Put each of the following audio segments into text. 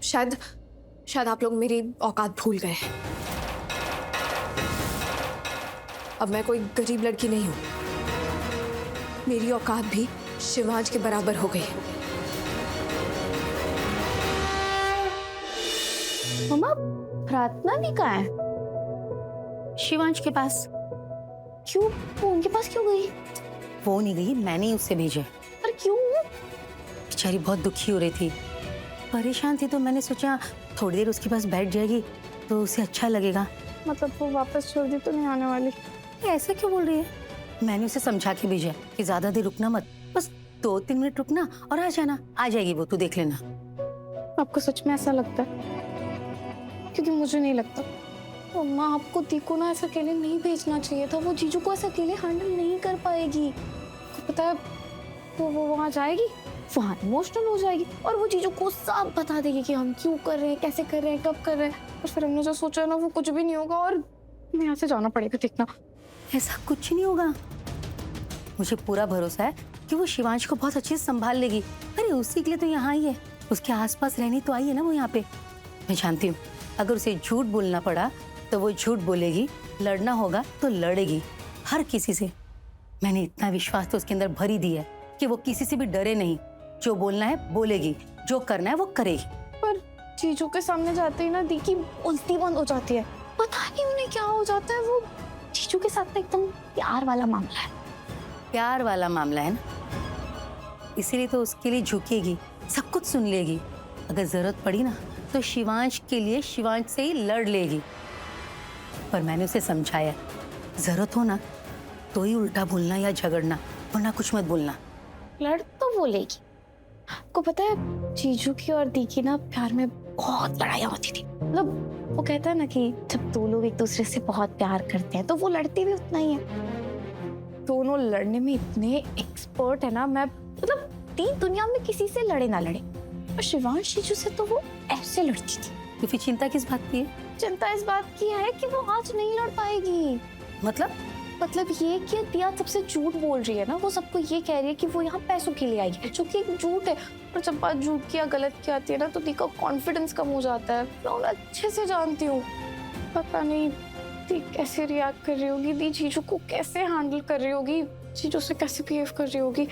शायद शायद आप लोग मेरी औकात भूल गए। अब मैं कोई गरीब लड़की नहीं हूं। मेरी औकात भी शिवांश के बराबर हो गई। मम्मा, प्रार्थना भी कहाँ है? शिवांश के पास। क्यों? वो उनके पास क्यों गई? वो नहीं गई, मैंने ही उससे भेजे। पर क्यों? बेचारी बहुत दुखी हो रही थी, परेशान थी, तो मैंने सोचा थोड़ी देर उसके पास बैठ जाएगी तो उसे अच्छा लगेगा। मतलब वो वापस जल्दी तो नहीं आने वाली? ऐसा क्यों बोल रही है? मैंने उसे समझा के भेजा कि ज्यादा देर रुकना मत, बस 2-3 मिनट रुकना और आ जाना। आ जाएगी वो, तू देख लेना। आपको सच में ऐसा लगता है? क्योंकि मुझे नहीं लगता। मम्मा, आपको दी को ना ऐसा अकेले नहीं भेजना चाहिए था। वो जीजू को ऐसा अकेले हैंडल नहीं कर पाएगी। आपको पता है, वो वहाँ जाएगी, वहाँ इमोशनल हो जाएगी और वो जीजू को सब बता देगी कि हम क्यों कर रहे हैं, कैसे कर रहे हैं, कब कर रहे हैं। और फिर हमने जो सोचा है ना, वो कुछ भी नहीं होगा और हमें यहाँ से जाना पड़ेगा। देखना, ऐसा कुछ नहीं होगा। मुझे पूरा भरोसा है कि वो शिवांश को बहुत अच्छे से संभाल लेगी। अरे उसी के लिए तो यहाँ आई है, उसके आसपास रहनी तो आई है ना वो यहाँ पे। मैं जानती हूँ, अगर उसे झूठ बोलना पड़ा तो वो झूठ बोलेगी, लड़ना होगा तो लड़ेगी, हर किसी से। मैंने इतना विश्वास तो उसके अंदर भर ही दिया है कि वो किसी से भी डरे नहीं। जो बोलना है बोलेगी, जो करना है वो करेगी। पर जीजू के सामने जाते ही ना दी की बोलती बंद हो जाती है। पता नहीं उन्हें क्या हो जाता है। वो जीजू के साथ ना एकदम प्यार वाला मामला है। प्यार वाला मामला है ना, इसीलिए तो उसके लिए झुकेगी, सब कुछ सुन लेगी। अगर जरूरत पड़ी ना तो शिवांश के लिए शिवांश से ही लड़ लेगी। पर मैंने उसे समझाया, जरूरत हो ना तो ही उल्टा बोलना या झगड़ना, वरना कुछ मत बोलना। लड़ तो बोलेगी। आपको पता है, जीजू की और दी की ना प्यार में बहुत लड़ाइयाँ होती थी। मतलब वो कहता है ना कि जब दो लोग एक दूसरे से बहुत प्यार करते हैं तो वो लड़ते भी उतना ही है। दोनों लड़ने में इतने एक्सपर्ट है ना। मैं मतलब तीन दुनिया में किसी से लड़े ना लड़े, और शिवांश जीजू से तो वो ऐसे लड़ती थी। तो फिर चिंता किस बात की है? चिंता इस बात की है कि वो आज नहीं लड़ पाएगी। मतलब ये कि दिया सबसे झूठ बोल रही है ना। वो सबको ये कह रही है कि वो यहाँ पैसों के लिए आई है, जो कि एक झूठ है। और जब बात झूठ की या गलत की आती है ना, तो दी का कॉन्फिडेंस कम हो जाता है। मैं अच्छे से जानती हूँ। पता नहीं दी कैसे रिएक्ट कर रही होगी, दी जीजू को कैसे हैंडल कर रही होगी, जीजू से कैसे बिहेव कर रही होगी।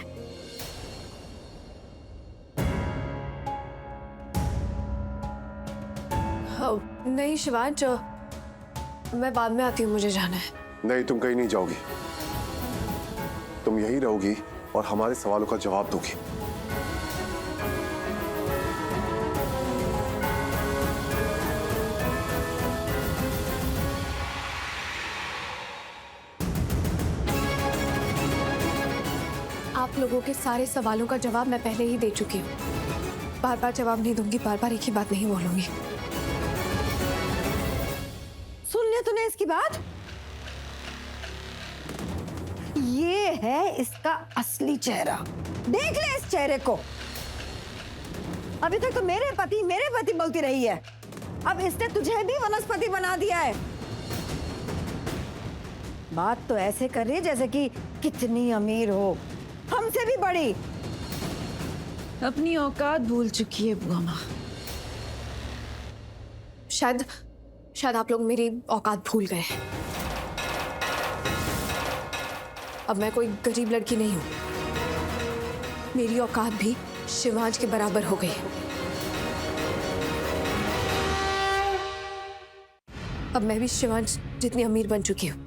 नहीं शिवांश, मैं बाद में आती हूँ, मुझे जाना है। नहीं, तुम कहीं नहीं जाओगी। तुम यहीं रहोगी और हमारे सवालों का जवाब दोगी। आप लोगों के सारे सवालों का जवाब मैं पहले ही दे चुकी हूँ। बार बार जवाब नहीं दूंगी, बार बार एक ही बात नहीं बोलूंगी। सुन लिया तूने इसकी बात? ये है इसका असली चेहरा। देख ले इस चेहरे को। अभी तक तो मेरे पति बोलती रही है, अब इसने तुझे भी वनस्पति बना दिया है। बात तो ऐसे कर रही है जैसे कि कितनी अमीर हो, हमसे भी बड़ी। अपनी औकात भूल चुकी है बुआ माँ। शायद आप लोग मेरी औकात भूल गए। अब मैं कोई गरीब लड़की नहीं हूं। मेरी औकात भी शिवांश के बराबर हो गई। अब मैं भी शिवांश जितनी अमीर बन चुकी हूँ।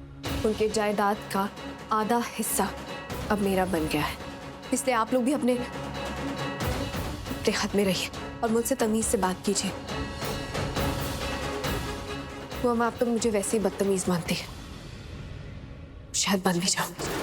उनके जायदाद का आधा हिस्सा अब मेरा बन गया है। इसलिए आप लोग भी अपने हाथ में रहिए और मुझसे तमीज से बात कीजिए। वो आप तो मुझे वैसे ही बदतमीज मानती है, शायद बन भी जाऊं।